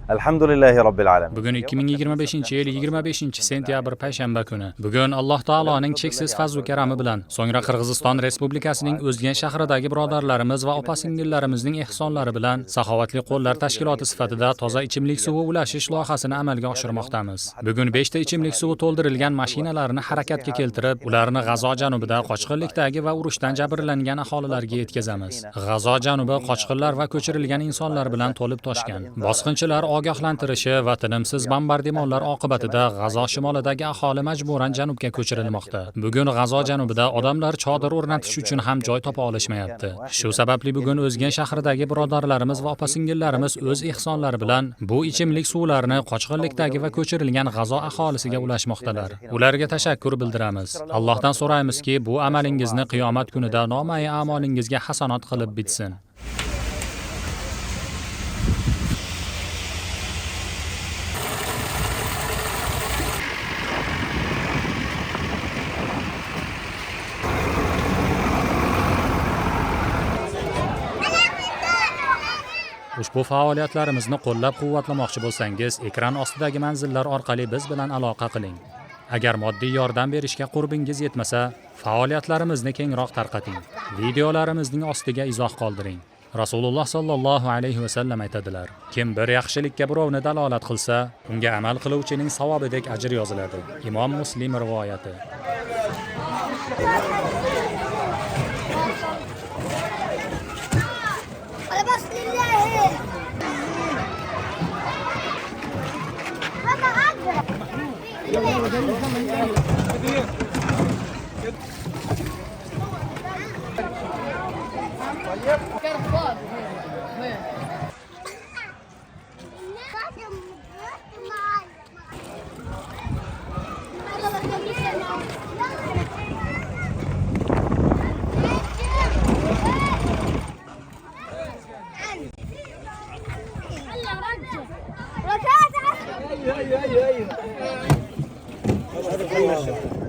Alhamdulillahi Rabbil alamin. Bugun 2025-yil 25-sentyabr payshanba kuni. Bugun Alloh taoloning cheksiz fazl va karami bilan, so'ngra Qirg'iziston Respublikasining O'zgan shahridagi birodarlarimiz va opa-singillarimizning ehsonlari bilan Saxovatli qo'llar tashkiloti sifatida toza ichimlik suvi ulashish loyihasini amalga oshirmoqdamiz. Bugun 5 ta ichimlik suvi to'ldirilgan mashinalarni harakatga keltirib, ularni G'azo janubida qochqinlikdagi va urushdan jabrlangan aholilarga yetkazamiz. G'azo janubi qochqinlar va ko'chirilgan insonlar bilan to'lib toshgan. Bosqinchilar ogohlantirishi va tinimsiz bombardimonlar oqibatida G'azo shimolidagi aholi majburan janubga ko'chirilmoqda. Bugun G'azo janubida odamlar chodir o'rnatish uchun ham joy topa olishmayapti. Shu sababli bugun O'zgan shahridagi birodarlarimiz va opa-singillarimiz o'z ehsonlari bilan bu ichimlik suvlarini qochqinlikdagi va ko'chirilgan G'azo aholisiga ulashmoqdalar. Ularga tashakkur bildiramiz. Allohdan so'raymizki, bu amalingizni qiyomat kunida nomai a'molingizga hasanot qilib bitsin. Ushbu faoliyatlarimizni qo'llab-quvvatlamoqchi bo'lsangiz, ekran ostidagi manzillar orqali biz bilan aloqa qiling. Agar moddiy yordam berishga qurbingiz yetmasa, faoliyatlarimizni kengroq tarqating. Videolarimizning ostiga izoh qoldiring. Rasululloh sallallohu alayhi va sallam aytadilar: Kim bir yaxshilikka birovni dalolat qilsa, unga amal qiluvchining savobidek ajr yoziladi. Imom Muslim rivoyati. ايوه